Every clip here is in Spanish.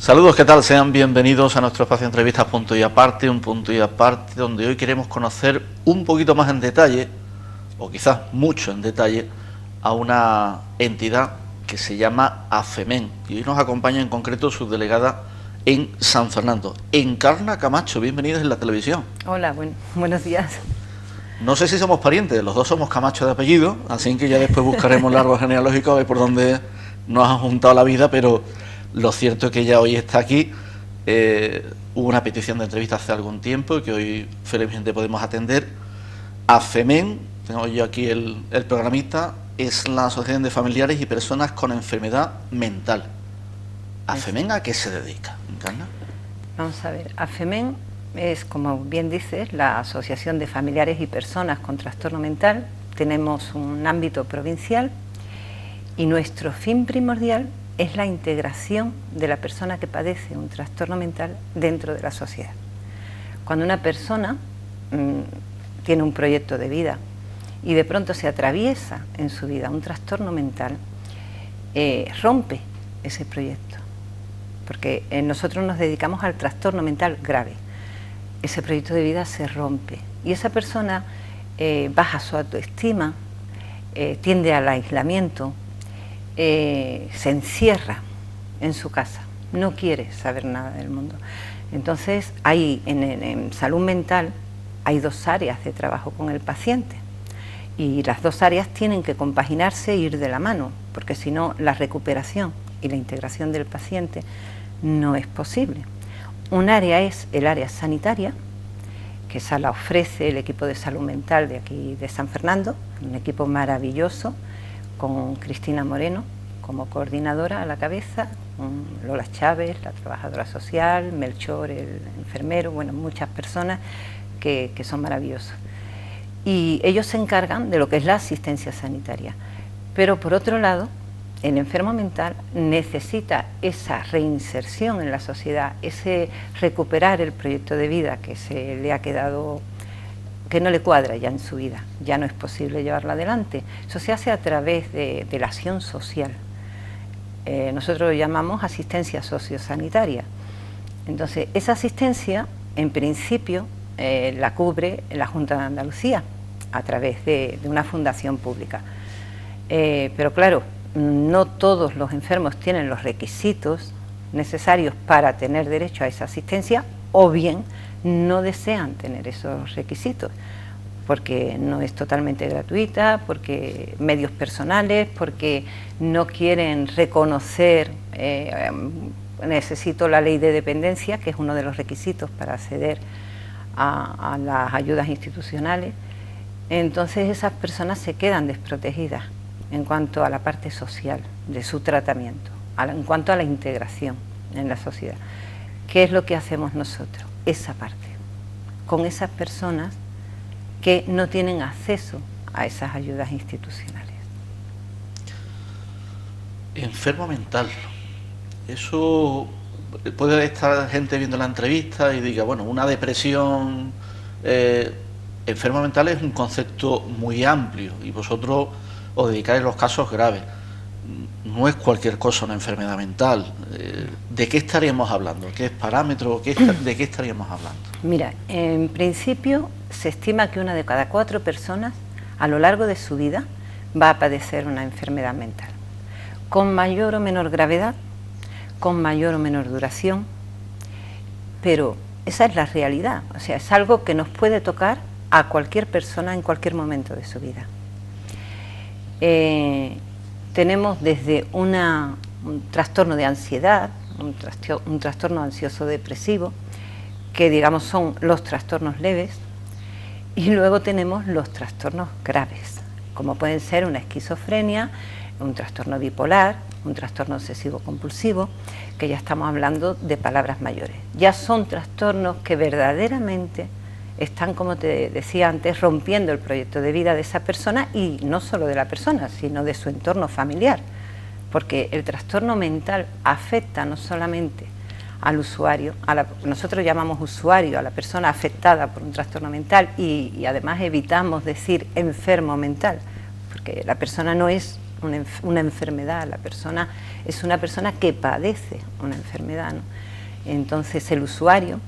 Saludos, ¿qué tal? Sean bienvenidos a nuestro espacio de entrevistas Punto y Aparte, un punto y aparte donde hoy queremos conocer un poquito más en detalle, o quizás mucho en detalle, a una entidad que se llama AFEMEN. Y hoy nos acompaña en concreto su delegada en San Fernando, Encarna Camacho. Bienvenidos en la televisión. Hola, buenos días. No sé si somos parientes, los dos somos Camacho de apellido, así que ya después buscaremos el árbol genealógico a ver por dónde nos ha juntado la vida, pero lo cierto es que ella hoy está aquí. Hubo una petición de entrevista hace algún tiempo que hoy felizmente podemos atender. AFEMEN, tengo yo aquí el programista, es la Asociación de Familiares y Personas con Enfermedad Mental. ¿AFEMEN a qué se dedica, Encarna? Vamos a ver, AFEMEN es, como bien dices, la Asociación de Familiares y Personas con Trastorno Mental. Tenemos un ámbito provincial y nuestro fin primordial es la integración de la persona que padece un trastorno mental dentro de la sociedad. Cuando una persona tiene un proyecto de vida y de pronto se atraviesa en su vida un trastorno mental, rompe ese proyecto, porque nosotros nos dedicamos al trastorno mental grave. Ese proyecto de vida se rompe y esa persona baja su autoestima, tiende al aislamiento, se encierra en su casa, no quiere saber nada del mundo. Entonces, en salud mental hay dos áreas de trabajo con el paciente y las dos áreas tienen que compaginarse e ir de la mano, porque si no, la recuperación y la integración del paciente no es posible. Un área es el área sanitaria, que esa la ofrece el equipo de salud mental de aquí de San Fernando, un equipo maravilloso, con Cristina Moreno como coordinadora a la cabeza, con Lola Chávez, la trabajadora social, Melchor, el enfermero, bueno, muchas personas que son maravillosos. Y ellos se encargan de lo que es la asistencia sanitaria. Pero por otro lado, el enfermo mental necesita esa reinserción en la sociedad, ese recuperar el proyecto de vida que se le ha quedado, que no le cuadra ya en su vida, ya no es posible llevarla adelante. Eso se hace a través de la acción social. Nosotros lo llamamos asistencia sociosanitaria. Entonces, esa asistencia, en principio, la cubre la Junta de Andalucía, a través de una fundación pública. Pero claro, no todos los enfermos tienen los requisitos necesarios para tener derecho a esa asistencia, o bien no desean tener esos requisitos, porque no es totalmente gratuita, porque medios personales, porque no quieren reconocer, necesito la ley de dependencia, que es uno de los requisitos para acceder a las ayudas institucionales. Entonces esas personas se quedan desprotegidas en cuanto a la parte social de su tratamiento, en cuanto a la integración en la sociedad. ¿Qué es lo que hacemos nosotros? Esa parte, con esas personas que no tienen acceso a esas ayudas institucionales. Enfermo mental, eso puede estar gente viendo la entrevista y diga, bueno, una depresión, enfermo mental es un concepto muy amplio y vosotros os dedicáis a los casos graves. No es cualquier cosa una enfermedad mental. ¿De qué estaríamos hablando? ¿Qué parámetro? ¿De qué estaríamos hablando? Mira, en principio se estima que una de cada 4 personas a lo largo de su vida va a padecer una enfermedad mental, con mayor o menor gravedad, con mayor o menor duración, pero esa es la realidad, o sea, es algo que nos puede tocar a cualquier persona en cualquier momento de su vida. Tenemos desde un trastorno de ansiedad, un trastorno ansioso depresivo, que digamos son los trastornos leves, y luego tenemos los trastornos graves, como pueden ser una esquizofrenia, un trastorno bipolar, un trastorno obsesivo compulsivo, que ya estamos hablando de palabras mayores. Ya son trastornos que verdaderamente están, como te decía antes, rompiendo el proyecto de vida de esa persona, y no solo de la persona, sino de su entorno familiar, porque el trastorno mental afecta no solamente al usuario, nosotros llamamos usuario a la persona afectada por un trastorno mental, y además evitamos decir enfermo mental, porque la persona no es una enfermedad, la persona es una persona que padece una enfermedad, ¿no? Entonces el usuario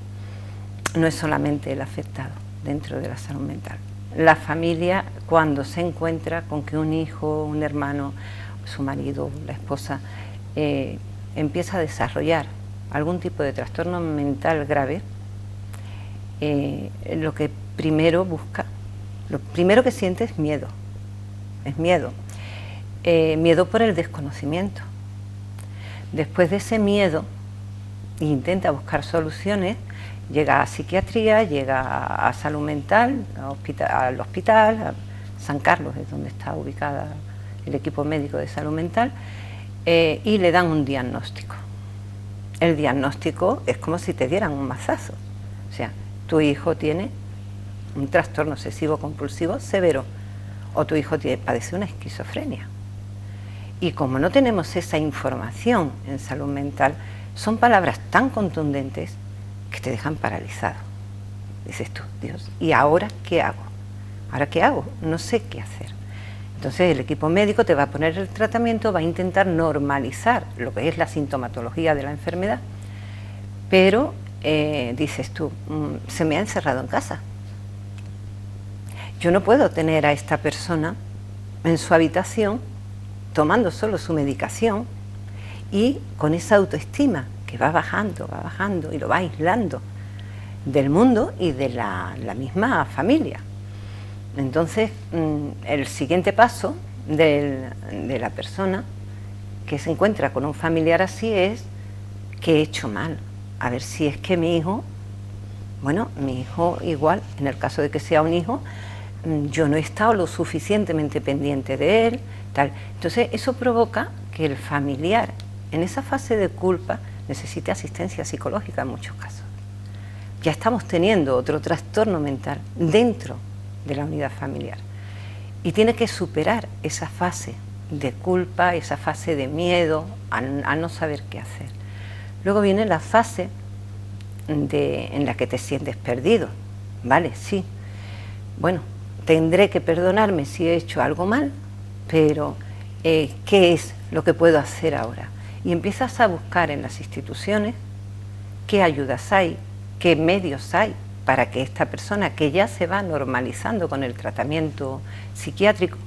no es solamente el afectado dentro de la salud mental. La familia, cuando se encuentra con que un hijo, un hermano, su marido, la esposa, empieza a desarrollar algún tipo de trastorno mental grave, lo que primero busca, lo primero que siente es miedo. Es miedo. Miedo por el desconocimiento. Después de ese miedo, intenta buscar soluciones, llega a psiquiatría, llega a salud mental, al hospital, a San Carlos es donde está ubicada el equipo médico de salud mental, y le dan un diagnóstico. El diagnóstico es como si te dieran un mazazo. O sea, tu hijo tiene un trastorno obsesivo compulsivo severo, o tu hijo padece una esquizofrenia. Y como no tenemos esa información en salud mental, son palabras tan contundentes que te dejan paralizado. Dices tú, Dios, ¿y ahora qué hago? ¿Ahora qué hago? No sé qué hacer. Entonces el equipo médico te va a poner el tratamiento, va a intentar normalizar lo que es la sintomatología de la enfermedad, pero dices tú, se me ha encerrado en casa. Yo no puedo tener a esta persona en su habitación tomando solo su medicación y con esa autoestima que va bajando y lo va aislando del mundo y de la misma familia. Entonces, el siguiente paso de la persona que se encuentra con un familiar así es: ¿qué he hecho mal? A ver si es que mi hijo, bueno, mi hijo igual, en el caso de que sea un hijo, yo no he estado lo suficientemente pendiente de él, tal. Entonces, eso provoca que el familiar, en esa fase de culpa, necesite asistencia psicológica en muchos casos. Ya estamos teniendo otro trastorno mental dentro de la unidad familiar y tiene que superar esa fase de culpa, esa fase de miedo a no saber qué hacer. Luego viene la fase en la que te sientes perdido. Vale, sí, bueno, tendré que perdonarme si he hecho algo mal, pero ¿qué es lo que puedo hacer ahora? Y empiezas a buscar en las instituciones qué ayudas hay, qué medios hay para que esta persona, que ya se va normalizando con el tratamiento psiquiátrico,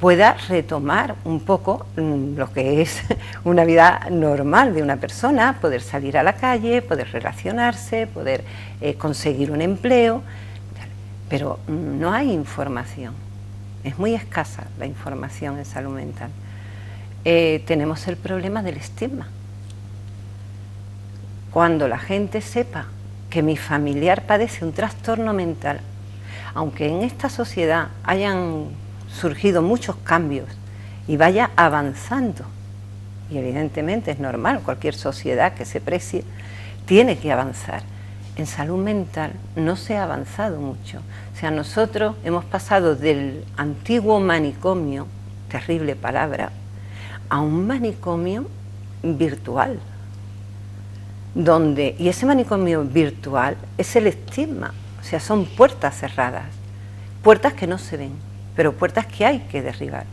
pueda retomar un poco lo que es una vida normal de una persona, poder salir a la calle, poder relacionarse, poder conseguir un empleo, pero no hay información, es muy escasa la información en salud mental. Tenemos el problema del estigma. Cuando la gente sepa que mi familiar padece un trastorno mental, aunque en esta sociedad hayan surgido muchos cambios y vaya avanzando, y evidentemente es normal, cualquier sociedad que se precie tiene que avanzar, en salud mental no se ha avanzado mucho. O sea, nosotros hemos pasado del antiguo manicomio, terrible palabra, a un manicomio virtual, y ese manicomio virtual es el estigma, o sea, son puertas cerradas, puertas que no se ven, pero puertas que hay que derribar.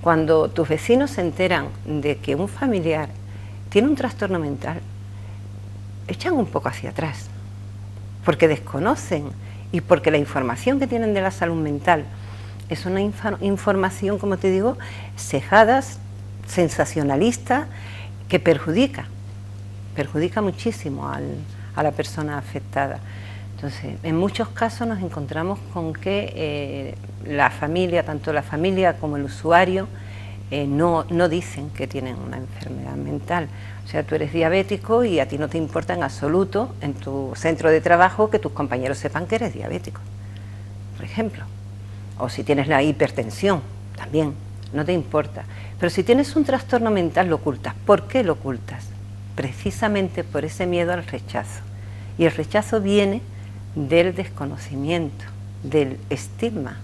Cuando tus vecinos se enteran de que un familiar tiene un trastorno mental, echan un poco hacia atrás, porque desconocen y porque la información que tienen de la salud mental es una información, como te digo, cejada, sensacionalista, que perjudica muchísimo a la persona afectada. Entonces, en muchos casos nos encontramos con que la familia, tanto la familia como el usuario, no dicen que tienen una enfermedad mental. O sea, tú eres diabético y a ti no te importa en absoluto en tu centro de trabajo que tus compañeros sepan que eres diabético, por ejemplo. O si tienes la hipertensión, también, no te importa. Pero si tienes un trastorno mental, lo ocultas. ¿Por qué lo ocultas? Precisamente por ese miedo al rechazo. Y el rechazo viene del desconocimiento, del estigma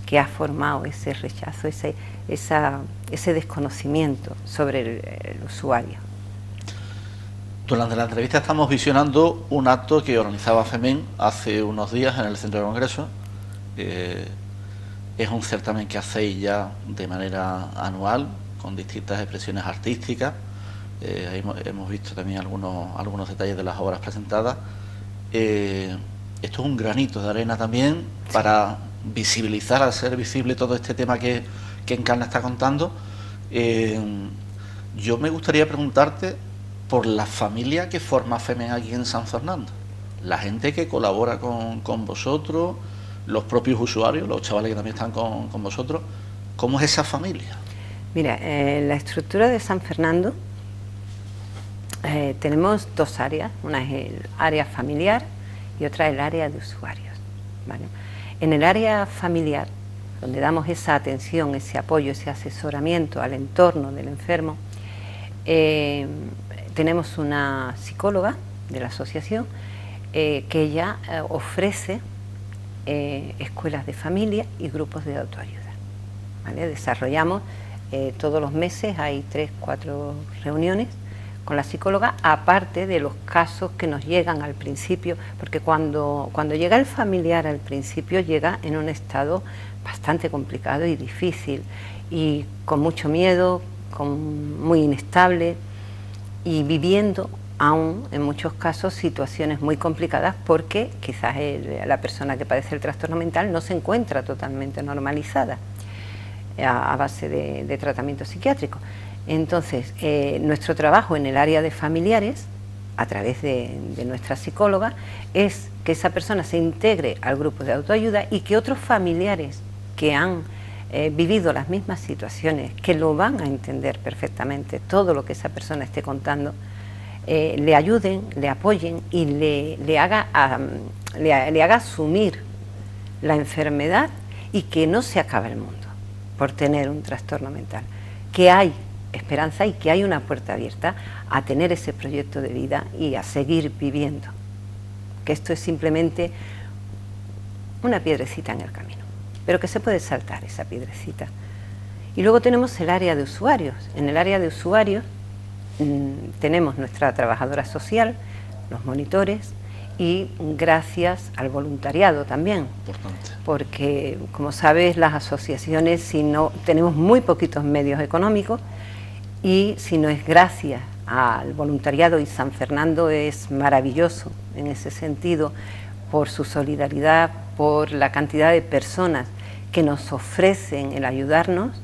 que ha formado ese rechazo, ese desconocimiento sobre el usuario. Durante la entrevista estamos visionando un acto que organizaba FEMEN hace unos días en el Centro de Congresos, Es un certamen que hacéis ya de manera anual, con distintas expresiones artísticas. Hemos visto también algunos detalles de las obras presentadas. Esto es un granito de arena también para visibilizar, hacer visible todo este tema que Encarna está contando. Yo me gustaría preguntarte por la familia que forma FEMEN aquí en San Fernando, la gente que colabora con vosotros, los propios usuarios, los chavales que también están con vosotros. ¿Cómo es esa familia? Mira, la estructura de San Fernando, tenemos dos áreas, una es el área familiar y otra el área de usuarios, ¿vale? En el área familiar, donde damos esa atención, ese apoyo, ese asesoramiento al entorno del enfermo, tenemos una psicóloga de la asociación que ella ofrece escuelas de familia y grupos de autoayuda, ¿vale? Desarrollamos todos los meses, hay 3-4 reuniones con la psicóloga, aparte de los casos que nos llegan al principio, porque cuando llega el familiar al principio llega en un estado bastante complicado y difícil, y con mucho miedo, muy inestable, y viviendo aún en muchos casos situaciones muy complicadas, porque quizás la persona que padece el trastorno mental no se encuentra totalmente normalizada a base de tratamiento psiquiátrico. Entonces, nuestro trabajo en el área de familiares, a través de nuestra psicóloga, es que esa persona se integre al grupo de autoayuda y que otros familiares que han vivido las mismas situaciones, que lo van a entender perfectamente, todo lo que esa persona esté contando, le ayuden, le apoyen y le haga asumir la enfermedad, y que no se acaba el mundo por tener un trastorno mental, que hay esperanza y que hay una puerta abierta a tener ese proyecto de vida y a seguir viviendo, que esto es simplemente una piedrecita en el camino, pero que se puede saltar esa piedrecita. Y luego tenemos el área de usuarios. En el área de usuarios tenemos nuestra trabajadora social, los monitores, y gracias al voluntariado también. Importante. Porque, como sabes, las asociaciones, si no tenemos muy poquitos medios económicos, y si no es gracias al voluntariado, y San Fernando es maravilloso en ese sentido, por su solidaridad, por la cantidad de personas que nos ofrecen el ayudarnos,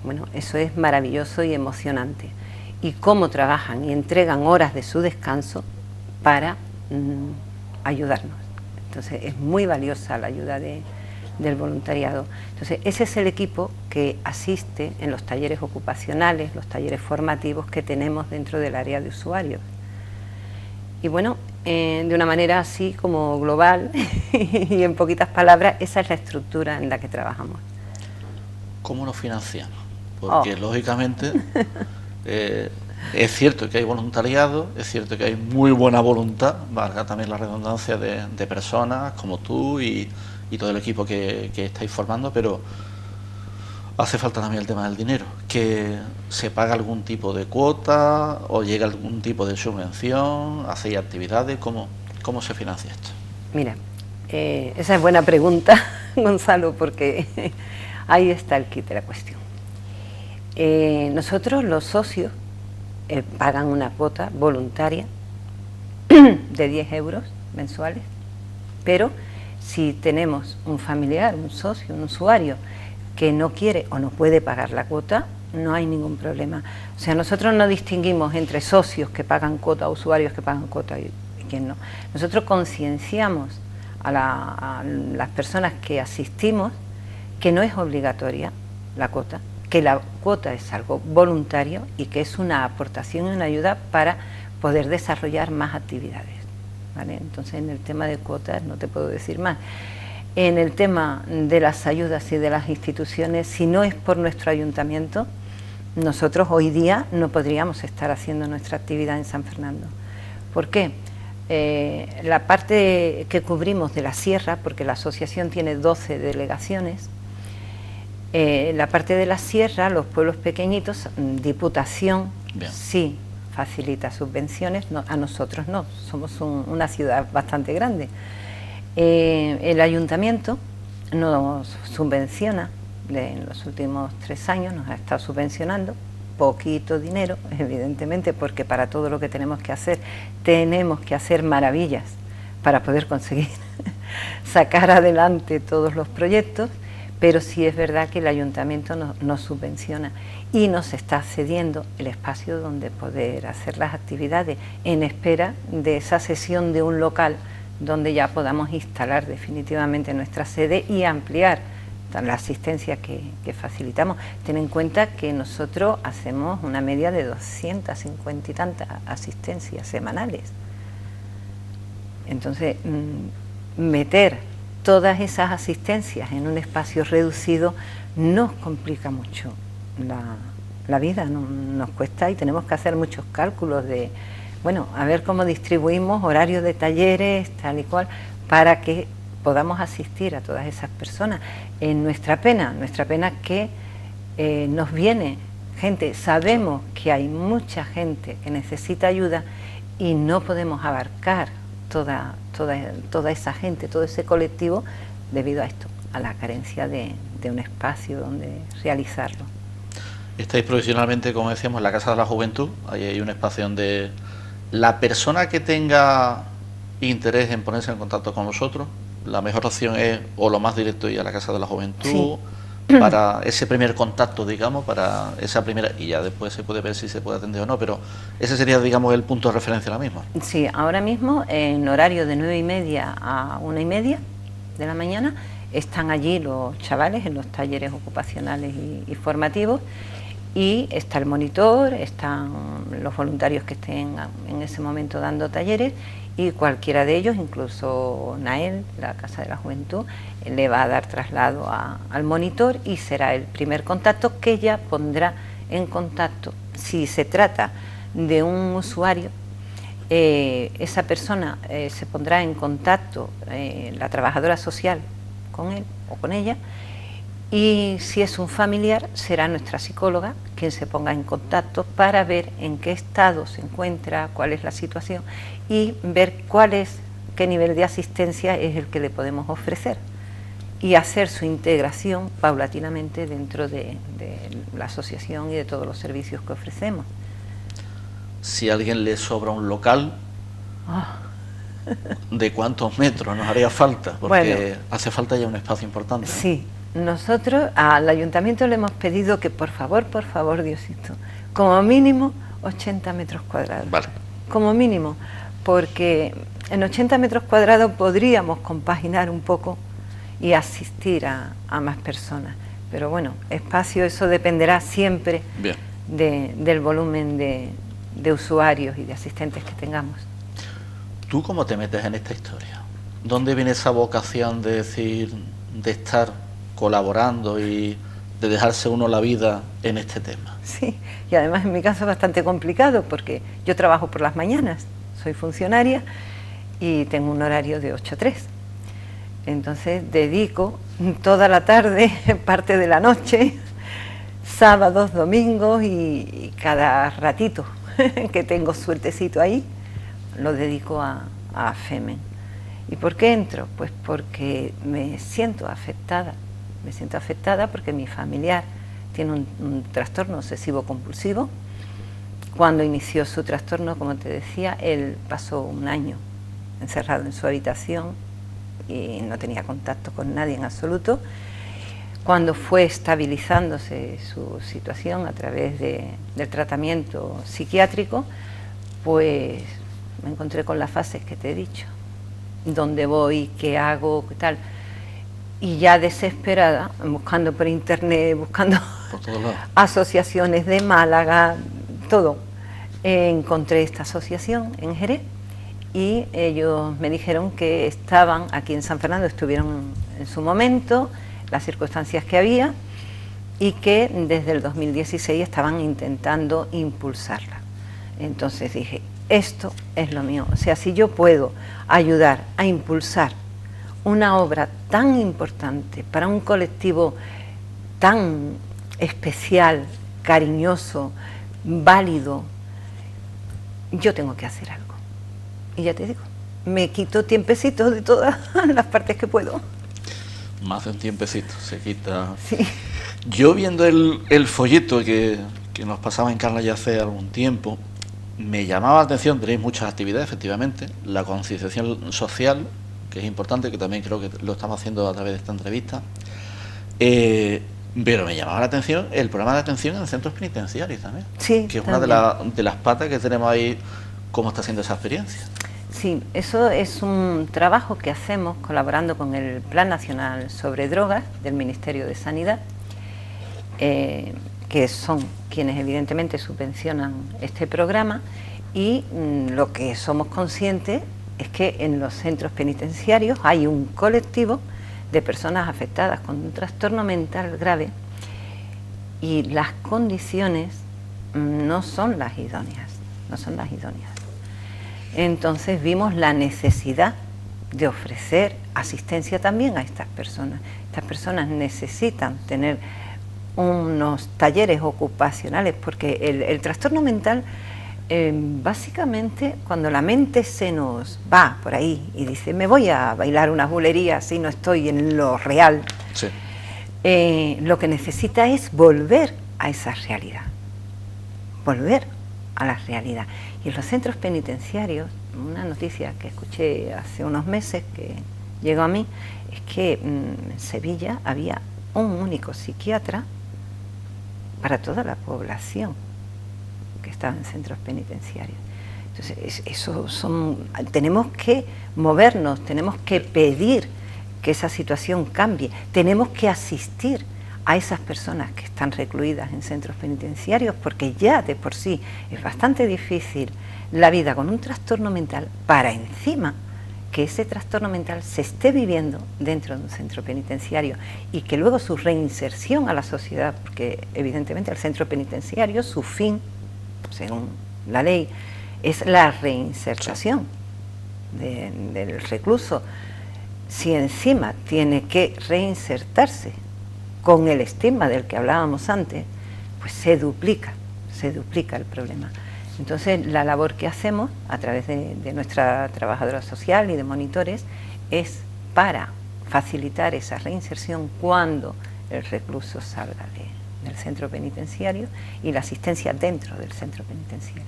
bueno, eso es maravilloso y emocionante. Y cómo trabajan y entregan horas de su descanso para ayudarnos. Entonces es muy valiosa la ayuda del voluntariado. Entonces ese es el equipo que asiste en los talleres ocupacionales, los talleres formativos que tenemos dentro del área de usuarios. Y bueno, de una manera así como global y en poquitas palabras, esa es la estructura en la que trabajamos. ¿Cómo lo financiamos? Porque lógicamente es cierto que hay voluntariado, es cierto que hay muy buena voluntad, valga también la redundancia, de personas como tú y todo el equipo que estáis formando, pero hace falta también el tema del dinero, que se paga algún tipo de cuota o llega algún tipo de subvención, hacéis actividades, ¿cómo se financia esto? Mira, esa es buena pregunta, Gonzalo, porque ahí está el kit de la cuestión. Nosotros, los socios, pagan una cuota voluntaria de 10 euros mensuales, pero si tenemos un familiar, un socio, un usuario que no quiere o no puede pagar la cuota, no hay ningún problema. O sea, nosotros no distinguimos entre socios que pagan cuota, usuarios que pagan cuota y quien no. Nosotros concienciamos a las personas que asistimos que no es obligatoria la cuota, que la cuota es algo voluntario y que es una aportación y una ayuda para poder desarrollar más actividades, ¿vale? Entonces, en el tema de cuotas no te puedo decir más. En el tema de las ayudas y de las instituciones, si no es por nuestro ayuntamiento, nosotros hoy día no podríamos estar haciendo nuestra actividad en San Fernando. ¿Por qué? La parte que cubrimos de la sierra, porque la asociación tiene 12 delegaciones, la parte de la sierra, los pueblos pequeñitos, Diputación sí facilita subvenciones, no, a nosotros no, somos una ciudad bastante grande. El ayuntamiento nos subvenciona, en los últimos 3 años nos ha estado subvencionando poquito dinero, evidentemente, porque para todo lo que tenemos que hacer maravillas para poder conseguir sacar adelante todos los proyectos, pero sí es verdad que el ayuntamiento nos subvenciona y nos está cediendo el espacio donde poder hacer las actividades en espera de esa cesión de un local donde ya podamos instalar definitivamente nuestra sede y ampliar la asistencia que facilitamos. Ten en cuenta que nosotros hacemos una media de 250 y tantas asistencias semanales. Entonces, meter todas esas asistencias en un espacio reducido nos complica mucho la vida, nos cuesta, y tenemos que hacer muchos cálculos de, bueno, a ver cómo distribuimos horarios de talleres, tal y cual, para que podamos asistir a todas esas personas. En nuestra pena que nos viene gente, sabemos que hay mucha gente que necesita ayuda y no podemos abarcar toda esa gente, todo ese colectivo, debido a esto, a la carencia de un espacio donde realizarlo. Estáis profesionalmente, como decíamos, en la Casa de la Juventud. Ahí hay un espacio donde la persona que tenga interés en ponerse en contacto con nosotros, la mejor opción es, o lo más directo, ir a la Casa de la Juventud, sí, para ese primer contacto, digamos, para esa primera, y ya después se puede ver si se puede atender o no, pero ese sería, digamos, el punto de referencia ahora mismo. Sí, ahora mismo en horario de 9:30 a 1:30 de la mañana están allí los chavales en los talleres ocupacionales y formativos, y está el monitor, están los voluntarios que estén en ese momento dando talleres, y cualquiera de ellos, incluso Nael, la Casa de la Juventud, le va a dar traslado al monitor y será el primer contacto que ella pondrá en contacto. Si se trata de un usuario, esa persona se pondrá en contacto, la trabajadora social, con él o con ella, y si es un familiar será nuestra psicóloga quien se ponga en contacto para ver en qué estado se encuentra, cuál es la situación y ver qué nivel de asistencia es el que le podemos ofrecer, y hacer su integración paulatinamente dentro de la asociación y de todos los servicios que ofrecemos. Si a alguien le sobra un local, ¿de cuántos metros nos haría falta? Porque bueno, hace falta ya un espacio importante, ¿no? Sí. Nosotros al ayuntamiento le hemos pedido que por favor, Diosito, como mínimo 80 metros cuadrados. Vale. Como mínimo, porque en 80 metros cuadrados podríamos compaginar un poco y asistir a más personas. Pero bueno, espacio, eso dependerá siempre del volumen de usuarios y de asistentes que tengamos. ¿Tú cómo te metes en esta historia? ¿Dónde viene esa vocación de decir, de estar colaborando y de dejarse uno la vida en este tema? Sí, y además en mi caso es bastante complicado porque yo trabajo por las mañanas, soy funcionaria y tengo un horario de 8 a 3. Entonces dedico toda la tarde, parte de la noche, sábados, domingos y cada ratito que tengo suertecito ahí, lo dedico a FEMEN. ¿Y por qué entro? Pues porque me siento afectada. Me siento afectada porque mi familiar tiene un trastorno obsesivo compulsivo. Cuando inició su trastorno, como te decía, él pasó un año encerrado en su habitación y no tenía contacto con nadie en absoluto. Cuando fue estabilizándose su situación a través del tratamiento psiquiátrico, pues me encontré con las fases que te he dicho. ¿Dónde voy? ¿Qué hago? ¿Qué tal? Y ya desesperada, buscando por internet, buscando por todos lados, asociaciones de Málaga, todo, encontré esta asociación en Jerez y ellos me dijeron que estaban aquí en San Fernando, estuvieron en su momento, las circunstancias que había, y que desde el 2016 estaban intentando impulsarla. Entonces dije, esto es lo mío, o sea, si yo puedo ayudar a impulsar una obra tan importante para un colectivo tan especial, cariñoso, válido, yo tengo que hacer algo. Y ya te digo, me quito tiempecitos de todas las partes que puedo. Más de un tiempecito, se quita. Sí. Yo viendo el folleto que nos pasaba en Carla ya hace algún tiempo, me llamaba la atención, tenéis muchas actividades, efectivamente, la concienciación social, que es importante, que también creo que lo estamos haciendo a través de esta entrevista, pero me llamaba la atención el programa de atención en centros penitenciarios también, Sí, que es también. una de las patas que tenemos ahí, cómo está siendo esa experiencia. Sí, eso es un trabajo que hacemos colaborando con el Plan Nacional sobre Drogas del Ministerio de Sanidad, que son quienes evidentemente subvencionan este programa, y lo que somos conscientes es que en los centros penitenciarios hay un colectivo de personas afectadas con un trastorno mental grave y las condiciones no son las idóneas, no son las idóneas. Entonces vimos la necesidad de ofrecer asistencia también a estas personas. Estas personas necesitan tener unos talleres ocupacionales, porque el trastorno mental, básicamente, cuando la mente se nos va por ahí y dice, me voy a bailar unas bulerías y no estoy en lo real, Sí. Lo que necesita es volver a esa realidad, volver a la realidad. Y en los centros penitenciarios, una noticia que escuché hace unos meses que llegó a mí, es que en Sevilla había un único psiquiatra para toda la población que estaba en centros penitenciarios. Entonces, tenemos que movernos, tenemos que pedir que esa situación cambie, tenemos que asistir a esas personas que están recluidas en centros penitenciarios, porque ya de por sí es bastante difícil la vida con un trastorno mental, para encima que ese trastorno mental se esté viviendo dentro de un centro penitenciario y que luego su reinserción a la sociedad, porque evidentemente el centro penitenciario, su fin, según la ley, es la reinsertación del recluso. Si encima tiene que reinsertarse con el estigma del que hablábamos antes, pues se duplica el problema. Entonces, la labor que hacemos a través de nuestra trabajadora social y de monitores es para facilitar esa reinserción cuando el recluso salga del centro penitenciario y la asistencia dentro del centro penitenciario.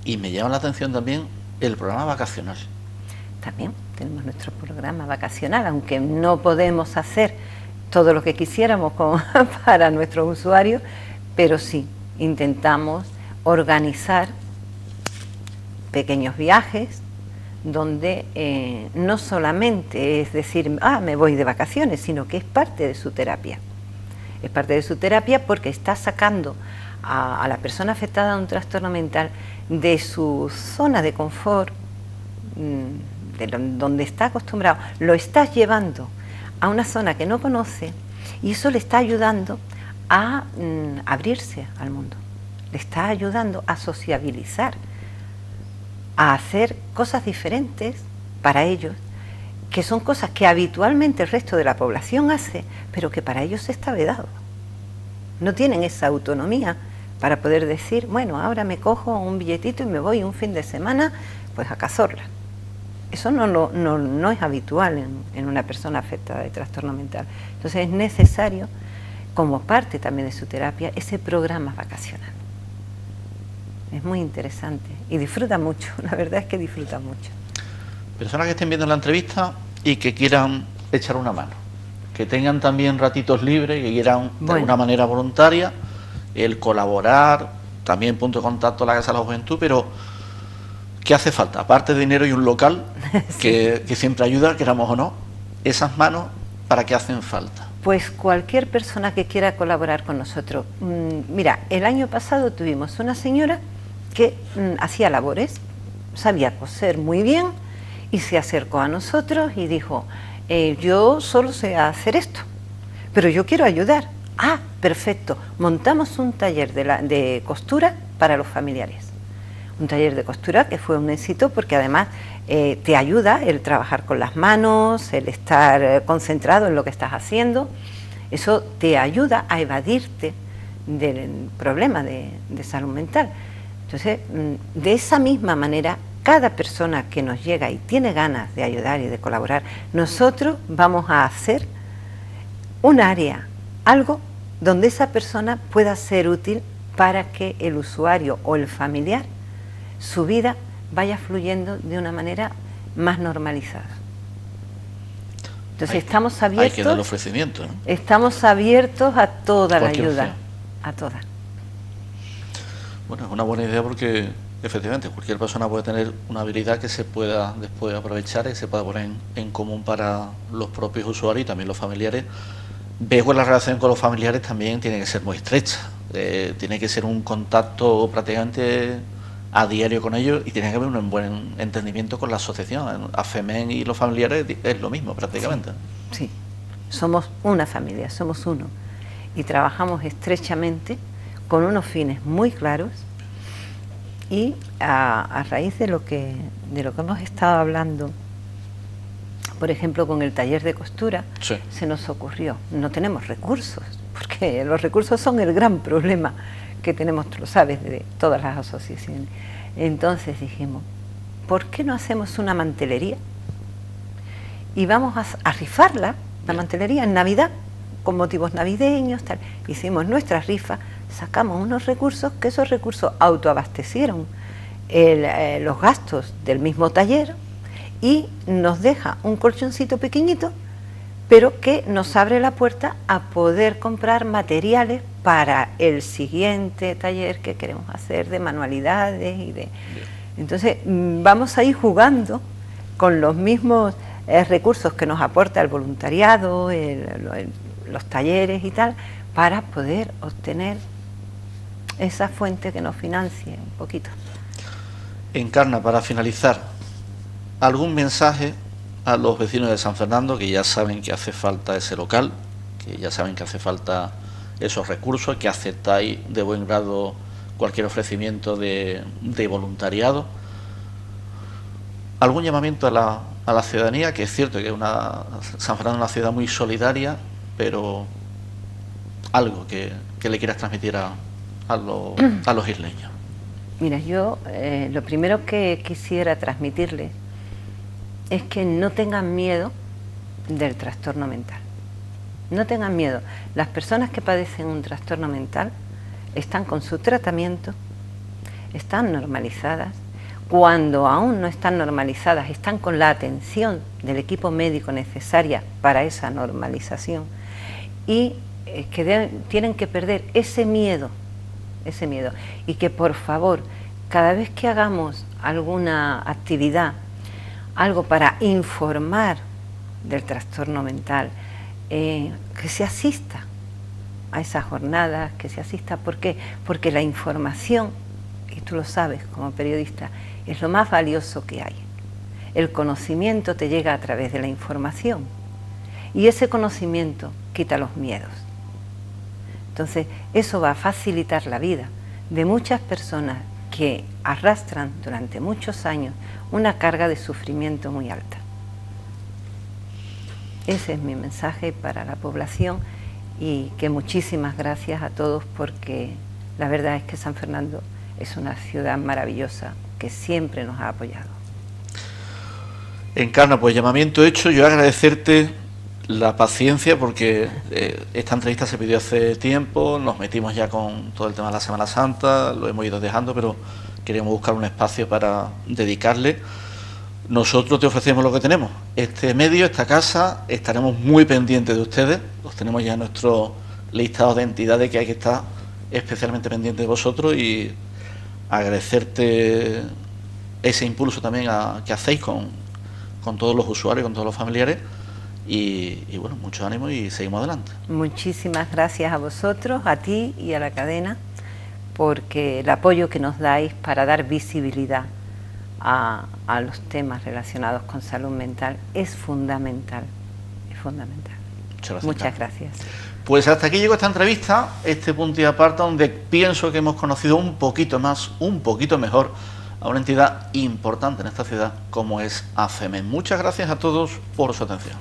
Y me llama la atención también el programa vacacional. También tenemos nuestro programa vacacional, aunque no podemos hacer todo lo que quisiéramos para nuestros usuarios, pero sí intentamos organizar pequeños viajes donde no solamente es decir, me voy de vacaciones, sino que es parte de su terapia. Es parte de su terapia porque está sacando a la persona afectada de un trastorno mental de su zona de confort, donde está acostumbrado, lo estás llevando a una zona que no conoce, y eso le está ayudando a abrirse al mundo, le está ayudando a sociabilizar, a hacer cosas diferentes para ellos, que son cosas que habitualmente el resto de la población hace, pero que para ellos está vedado. No tienen esa autonomía para poder decir, bueno, ahora me cojo un billetito y me voy un fin de semana pues a Cazorla. Eso no es habitual en una persona afectada de trastorno mental. Entonces es necesario, como parte también de su terapia, ese programa vacacional. Es muy interesante y disfruta mucho, la verdad es que disfruta mucho. Personas que estén viendo la entrevista y que quieran echar una mano, que tengan también ratitos libres, que quieran de alguna manera voluntaria, el colaborar, también punto de contacto la Casa de la Juventud, pero ¿qué hace falta? Aparte de dinero y un local, sí, que siempre ayuda, queramos o no, esas manos, ¿para qué hacen falta? Pues cualquier persona que quiera colaborar con nosotros. Mira, el año pasado tuvimos una señora que hacía labores, sabía coser muy bien y se acercó a nosotros y dijo, yo solo sé hacer esto, pero yo quiero ayudar. Ah, perfecto, montamos un taller de costura para los familiares. Un taller de costura que fue un éxito porque además te ayuda el trabajar con las manos, el estar concentrado en lo que estás haciendo. Eso te ayuda a evadirte del problema de salud mental. Entonces, de esa misma manera, cada persona que nos llega y tiene ganas de ayudar y de colaborar, nosotros vamos a hacer un área, algo donde esa persona pueda ser útil para que el usuario o el familiar, su vida vaya fluyendo de una manera más normalizada. Entonces estamos abiertos. Hay que dar el ofrecimiento, ¿no? Estamos abiertos a toda la ayuda, opción. a toda. Bueno, es una buena idea porque efectivamente cualquier persona puede tener una habilidad que se pueda después aprovechar y se pueda poner en común para los propios usuarios y también los familiares. Veo que la relación con los familiares también tiene que ser muy estrecha, tiene que ser un contacto prácticamente a diario con ellos y tiene que haber un buen entendimiento con la asociación. AFEMEN y los familiares es lo mismo prácticamente. Sí, somos una familia, somos uno y trabajamos estrechamente con unos fines muy claros y a raíz de lo que hemos estado hablando, por ejemplo, con el taller de costura, sí, se nos ocurrió, no tenemos recursos, porque los recursos son el gran problema que tenemos, tú lo sabes, de todas las asociaciones. Entonces dijimos, ¿por qué no hacemos una mantelería? Y vamos a rifarla, la mantelería, en Navidad, con motivos navideños, tal. Hicimos nuestra rifa, sacamos unos recursos, que esos recursos autoabastecieron los gastos del mismo taller, y nos deja un colchoncito pequeñito, pero que nos abre la puerta a poder comprar materiales para el siguiente taller que queremos hacer de manualidades y de... Entonces vamos a ir jugando con los mismos recursos que nos aporta el voluntariado, los talleres y tal, para poder obtener esa fuente que nos financie un poquito. Encarna, para finalizar, ¿algún mensaje a los vecinos de San Fernando que ya saben que hace falta ese local, que ya saben que hace falta esos recursos, que aceptáis de buen grado cualquier ofrecimiento de voluntariado? ¿Algún llamamiento a la ciudadanía? Que es cierto que San Fernando es una ciudad muy solidaria, pero algo que le quieras transmitir a los isleños. Mira, yo lo primero que quisiera transmitirles es que no tengan miedo del trastorno mental. No tengan miedo. Las personas que padecen un trastorno mental están con su tratamiento, están normalizadas. Cuando aún no están normalizadas, están con la atención del equipo médico necesaria para esa normalización y que tienen que perder ese miedo, y que por favor, cada vez que hagamos alguna actividad, algo para informar del trastorno mental, que se asista a esas jornadas, que se asista. ¿Por qué? Porque la información, y tú lo sabes como periodista, es lo más valioso que hay. El conocimiento te llega a través de la información y ese conocimiento quita los miedos. Entonces, eso va a facilitar la vida de muchas personas que arrastran durante muchos años una carga de sufrimiento muy alta. Ese es mi mensaje para la población y que muchísimas gracias a todos, porque la verdad es que San Fernando es una ciudad maravillosa que siempre nos ha apoyado. Encarna, pues llamamiento hecho. Yo agradecerte la paciencia porque esta entrevista se pidió hace tiempo, nos metimos ya con todo el tema de la Semana Santa, lo hemos ido dejando, pero queríamos buscar un espacio para dedicarle. Nosotros te ofrecemos lo que tenemos, este medio, esta casa, estaremos muy pendientes de ustedes, los tenemos ya en nuestro listado de entidades que hay que estar especialmente pendientes de vosotros, y agradecerte ese impulso también que hacéis con todos los usuarios, con todos los familiares. Y bueno, mucho ánimo y seguimos adelante. Muchísimas gracias a vosotros, a ti y a la cadena, porque el apoyo que nos dais para dar visibilidad a los temas relacionados con salud mental es fundamental, es fundamental. Muchas gracias. Pues hasta aquí llegó esta entrevista, este punto y aparte, donde pienso que hemos conocido un poquito más, un poquito mejor a una entidad importante en esta ciudad como es AFEMEN. Muchas gracias a todos por su atención.